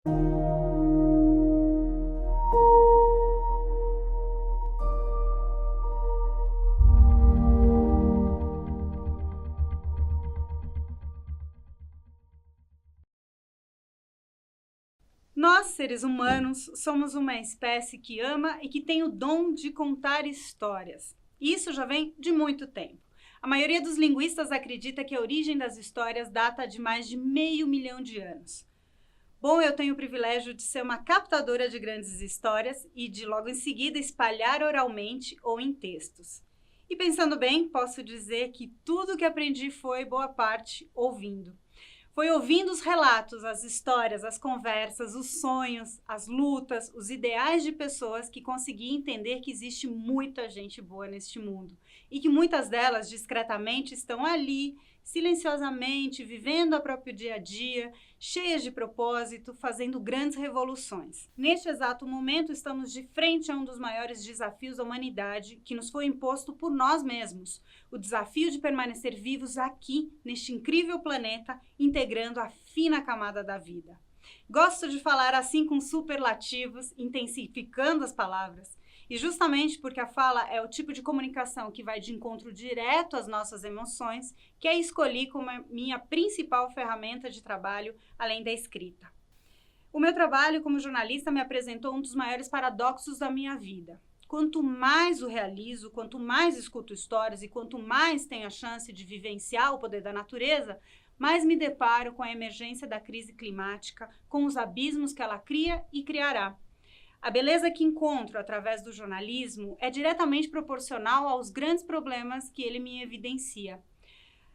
Nós, seres humanos, somos uma espécie que ama e que tem o dom de contar histórias. E isso já vem de muito tempo. A maioria dos linguistas acredita que a origem das histórias data de mais de 500 mil de anos. Bom, eu tenho o privilégio de ser uma captadora de grandes histórias e de logo em seguida espalhar oralmente ou em textos. E pensando bem, posso dizer que tudo que aprendi foi, boa parte, ouvindo. Foi ouvindo os relatos, as histórias, as conversas, os sonhos, as lutas, os ideais de pessoas que consegui entender que existe muita gente boa neste mundo e que muitas delas, discretamente, estão ali, silenciosamente, vivendo o próprio dia a dia, cheias de propósito, fazendo grandes revoluções. Neste exato momento, estamos de frente a um dos maiores desafios da humanidade que nos foi imposto por nós mesmos, o desafio de permanecer vivos aqui, neste incrível planeta, integrando a fina camada da vida. Gosto de falar assim com superlativos, intensificando as palavras, e justamente porque a fala é o tipo de comunicação que vai de encontro direto às nossas emoções, que a escolhi como a minha principal ferramenta de trabalho, além da escrita. O meu trabalho como jornalista me apresentou um dos maiores paradoxos da minha vida. Quanto mais o realizo, quanto mais escuto histórias e quanto mais tenho a chance de vivenciar o poder da natureza, mais me deparo com a emergência da crise climática, com os abismos que ela cria e criará. A beleza que encontro através do jornalismo é diretamente proporcional aos grandes problemas que ele me evidencia.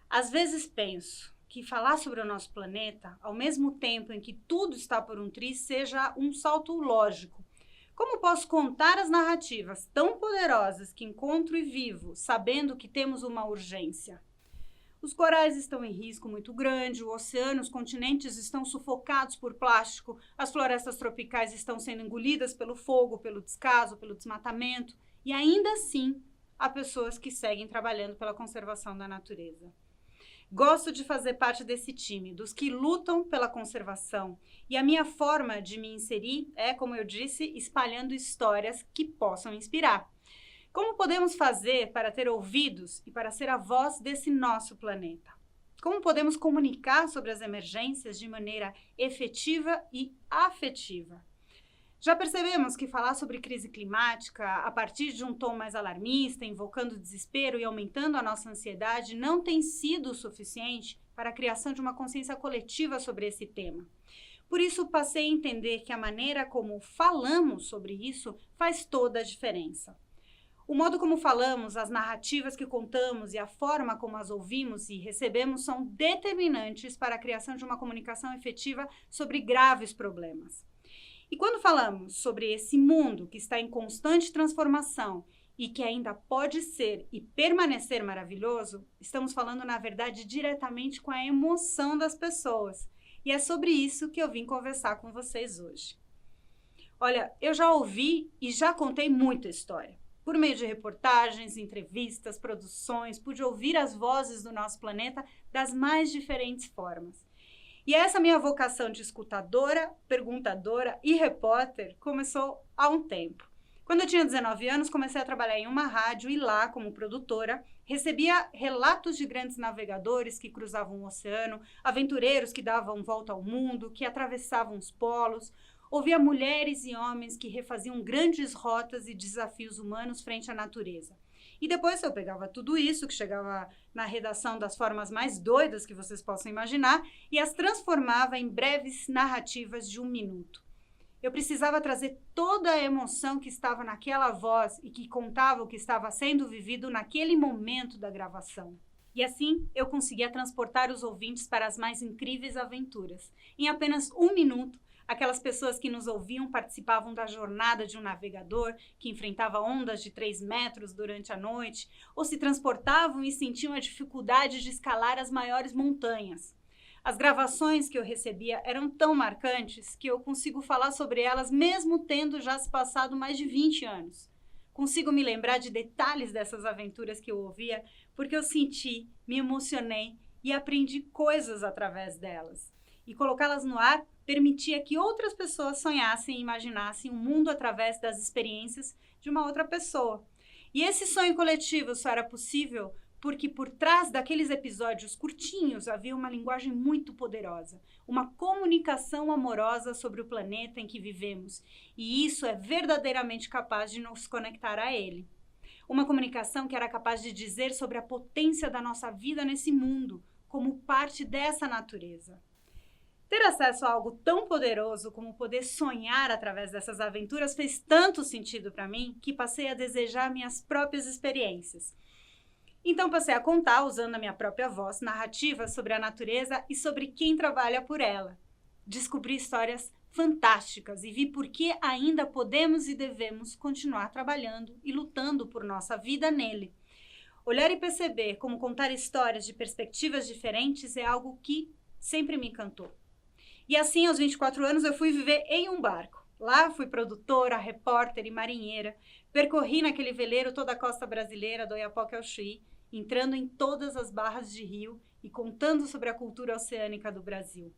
Às vezes penso que falar sobre o nosso planeta, ao mesmo tempo em que tudo está por um triz, seja um salto lógico. Como posso contar as narrativas tão poderosas que encontro e vivo, sabendo que temos uma urgência? Os corais estão em risco muito grande, o oceano, os continentes estão sufocados por plástico, as florestas tropicais estão sendo engolidas pelo fogo, pelo descaso, pelo desmatamento, e ainda assim há pessoas que seguem trabalhando pela conservação da natureza. Gosto de fazer parte desse time, dos que lutam pela conservação, e a minha forma de me inserir é, como eu disse, espalhando histórias que possam inspirar. Como podemos fazer para ter ouvidos e para ser a voz desse nosso planeta? Como podemos comunicar sobre as emergências de maneira efetiva e afetiva? Já percebemos que falar sobre crise climática a partir de um tom mais alarmista, invocando desespero e aumentando a nossa ansiedade, não tem sido o suficiente para a criação de uma consciência coletiva sobre esse tema. Por isso, passei a entender que a maneira como falamos sobre isso faz toda a diferença. O modo como falamos, as narrativas que contamos e a forma como as ouvimos e recebemos são determinantes para a criação de uma comunicação efetiva sobre graves problemas. E quando falamos sobre esse mundo que está em constante transformação e que ainda pode ser e permanecer maravilhoso, estamos falando, na verdade, diretamente com a emoção das pessoas. E é sobre isso que eu vim conversar com vocês hoje. Olha, eu já ouvi e já contei muita história. Por meio de reportagens, entrevistas, produções, pude ouvir as vozes do nosso planeta das mais diferentes formas. E essa minha vocação de escutadora, perguntadora e repórter começou há um tempo. Quando eu tinha 19 anos, comecei a trabalhar em uma rádio e lá, como produtora, recebia relatos de grandes navegadores que cruzavam o oceano, aventureiros que davam volta ao mundo, que atravessavam os polos. Ouvia mulheres e homens que refaziam grandes rotas e desafios humanos frente à natureza. E depois eu pegava tudo isso, que chegava na redação das formas mais doidas que vocês possam imaginar, e as transformava em breves narrativas de 1 minuto. Eu precisava trazer toda a emoção que estava naquela voz e que contava o que estava sendo vivido naquele momento da gravação. E assim, eu conseguia transportar os ouvintes para as mais incríveis aventuras. Em apenas 1 minuto, aquelas pessoas que nos ouviam participavam da jornada de um navegador que enfrentava ondas de 3 metros durante a noite, ou se transportavam e sentiam a dificuldade de escalar as maiores montanhas. As gravações que eu recebia eram tão marcantes que eu consigo falar sobre elas mesmo tendo já se passado mais de 20 anos. Consigo me lembrar de detalhes dessas aventuras que eu ouvia porque eu senti, me emocionei e aprendi coisas através delas. E colocá-las no ar permitia que outras pessoas sonhassem e imaginassem um mundo através das experiências de uma outra pessoa. E esse sonho coletivo só era possível porque por trás daqueles episódios curtinhos havia uma linguagem muito poderosa, uma comunicação amorosa sobre o planeta em que vivemos, e isso é verdadeiramente capaz de nos conectar a ele. Uma comunicação que era capaz de dizer sobre a potência da nossa vida nesse mundo, como parte dessa natureza. Ter acesso a algo tão poderoso como poder sonhar através dessas aventuras fez tanto sentido para mim que passei a desejar minhas próprias experiências. Então passei a contar, usando a minha própria voz, narrativas sobre a natureza e sobre quem trabalha por ela. Descobri histórias fantásticas e vi por que ainda podemos e devemos continuar trabalhando e lutando por nossa vida nele. Olhar e perceber como contar histórias de perspectivas diferentes é algo que sempre me encantou. E assim, aos 24 anos, eu fui viver em um barco. Lá fui produtora, repórter e marinheira. Percorri naquele veleiro toda a costa brasileira, do Oiapoque ao Chuí, entrando em todas as barras de rio e contando sobre a cultura oceânica do Brasil.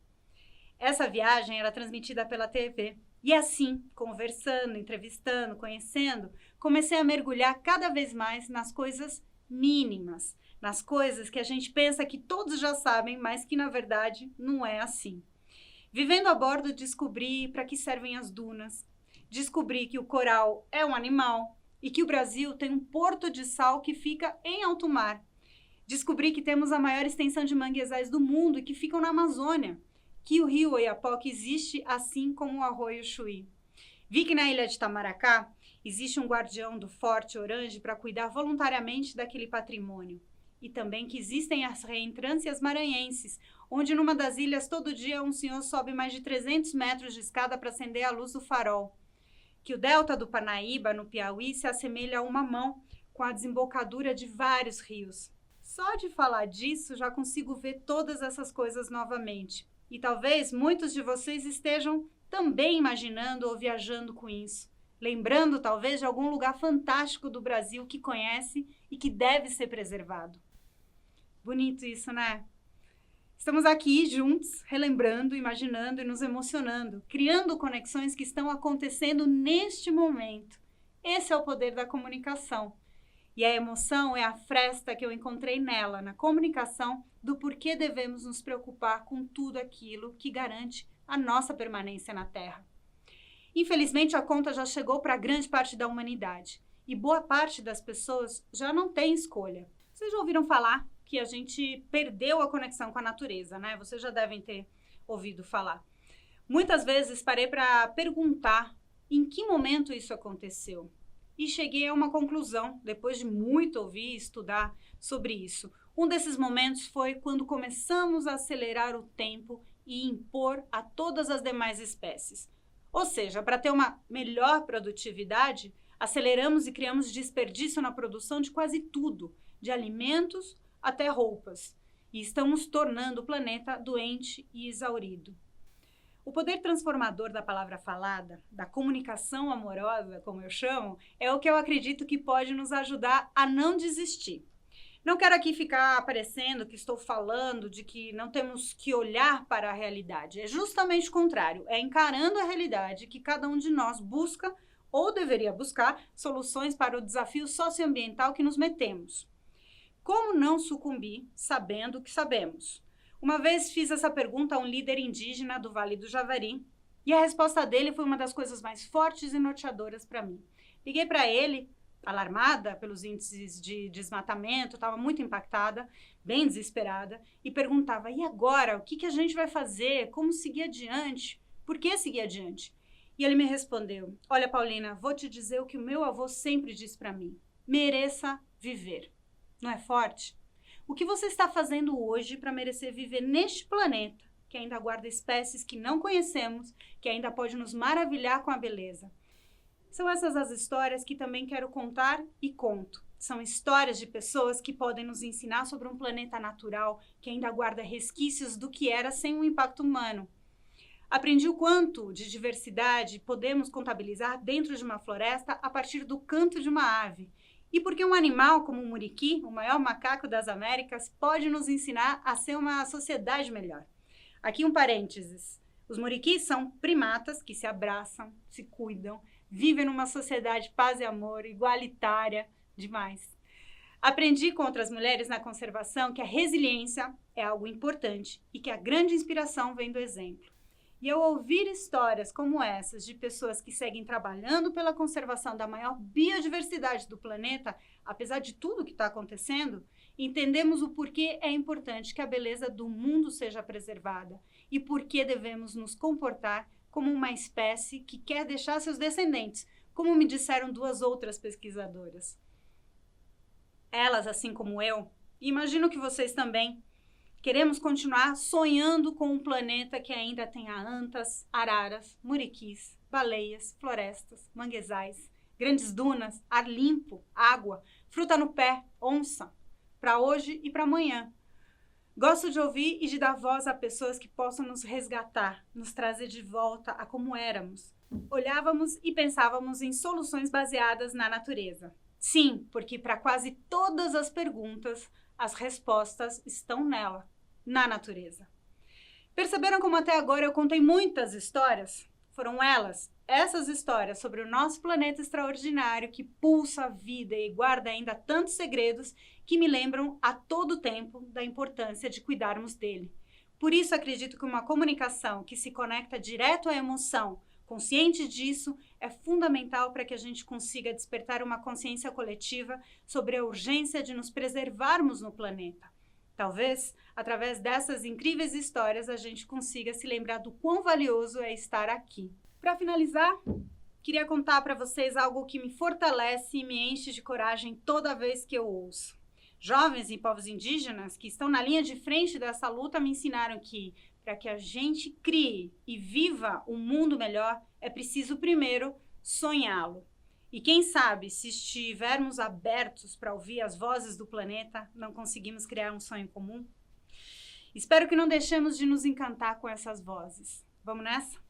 Essa viagem era transmitida pela TV. E assim, conversando, entrevistando, conhecendo, comecei a mergulhar cada vez mais nas coisas mínimas, nas coisas que a gente pensa que todos já sabem, mas que na verdade não é assim. Vivendo a bordo, descobri para que servem as dunas, descobri que o coral é um animal e que o Brasil tem um porto de sal que fica em alto mar. Descobri que temos a maior extensão de manguezais do mundo e que ficam na Amazônia, que o rio Oiapoque existe assim como o arroio Chuí. Vi que na ilha de Itamaracá existe um guardião do Forte Orange para cuidar voluntariamente daquele patrimônio. E também que existem as reentrâncias maranhenses, onde numa das ilhas todo dia um senhor sobe mais de 300 metros de escada para acender a luz do farol. Que o delta do Parnaíba, no Piauí, se assemelha a uma mão com a desembocadura de vários rios. Só de falar disso já consigo ver todas essas coisas novamente. E talvez muitos de vocês estejam também imaginando ou viajando com isso. Lembrando talvez de algum lugar fantástico do Brasil que conhece e que deve ser preservado. Bonito isso, né? Estamos aqui juntos, relembrando, imaginando e nos emocionando, criando conexões que estão acontecendo neste momento. Esse é o poder da comunicação. E a emoção é a fresta que eu encontrei nela, na comunicação, do porquê devemos nos preocupar com tudo aquilo que garante a nossa permanência na Terra. Infelizmente, a conta já chegou para grande parte da humanidade e boa parte das pessoas já não tem escolha. Vocês já ouviram falar que a gente perdeu a conexão com a natureza, né? Vocês já devem ter ouvido falar. Muitas vezes parei para perguntar em que momento isso aconteceu. E cheguei a uma conclusão, depois de muito ouvir e estudar sobre isso. Um desses momentos foi quando começamos a acelerar o tempo e impor a todas as demais espécies. Ou seja, para ter uma melhor produtividade, aceleramos e criamos desperdício na produção de quase tudo, de alimentos até roupas, e estamos tornando o planeta doente e exaurido. O poder transformador da palavra falada, da comunicação amorosa, como eu chamo, é o que eu acredito que pode nos ajudar a não desistir. Não quero aqui ficar parecendo que estou falando de que não temos que olhar para a realidade. É justamente o contrário, é encarando a realidade que cada um de nós busca ou deveria buscar soluções para o desafio socioambiental que nos metemos. Como não sucumbir sabendo o que sabemos? Uma vez fiz essa pergunta a um líder indígena do Vale do Javari e a resposta dele foi uma das coisas mais fortes e norteadoras para mim. Liguei para ele, alarmada pelos índices de desmatamento, estava muito impactada, bem desesperada, e perguntava, e agora? O que a gente vai fazer? Como seguir adiante? Por que seguir adiante? E ele me respondeu, olha Paulina, vou te dizer o que o meu avô sempre disse para mim, mereça viver. Não é forte? O que você está fazendo hoje para merecer viver neste planeta, que ainda guarda espécies que não conhecemos, que ainda pode nos maravilhar com a beleza? São essas as histórias que também quero contar e conto. São histórias de pessoas que podem nos ensinar sobre um planeta natural que ainda guarda resquícios do que era sem um impacto humano. Aprendi o quanto de diversidade podemos contabilizar dentro de uma floresta a partir do canto de uma ave. E porque um animal como o muriqui, o maior macaco das Américas, pode nos ensinar a ser uma sociedade melhor. Aqui um parênteses. Os muriquis são primatas que se abraçam, se cuidam, vivem numa sociedade paz e amor, igualitária, demais. Aprendi com outras mulheres na conservação que a resiliência é algo importante e que a grande inspiração vem do exemplo. E ao ouvir histórias como essas de pessoas que seguem trabalhando pela conservação da maior biodiversidade do planeta, apesar de tudo que está acontecendo, entendemos o porquê é importante que a beleza do mundo seja preservada e por que devemos nos comportar como uma espécie que quer deixar seus descendentes, como me disseram duas outras pesquisadoras. Elas, assim como eu, e imagino que vocês também, queremos continuar sonhando com um planeta que ainda tenha antas, araras, muriquis, baleias, florestas, manguezais, grandes dunas, ar limpo, água, fruta no pé, onça, para hoje e para amanhã. Gosto de ouvir e de dar voz a pessoas que possam nos resgatar, nos trazer de volta a como éramos. Olhávamos e pensávamos em soluções baseadas na natureza. Sim, porque para quase todas as perguntas, as respostas estão nela, na natureza. Perceberam como até agora eu contei muitas histórias? Foram elas, essas histórias sobre o nosso planeta extraordinário que pulsa a vida e guarda ainda tantos segredos que me lembram a todo tempo da importância de cuidarmos dele. Por isso acredito que uma comunicação que se conecta direto à emoção, consciente disso, é fundamental para que a gente consiga despertar uma consciência coletiva sobre a urgência de nos preservarmos no planeta. Talvez, através dessas incríveis histórias, a gente consiga se lembrar do quão valioso é estar aqui. Para finalizar, queria contar para vocês algo que me fortalece e me enche de coragem toda vez que eu ouço. Jovens e povos indígenas que estão na linha de frente dessa luta me ensinaram que, para que a gente crie e viva um mundo melhor, é preciso primeiro sonhá-lo. E quem sabe, se estivermos abertos para ouvir as vozes do planeta, não conseguimos criar um sonho comum? Espero que não deixemos de nos encantar com essas vozes. Vamos nessa?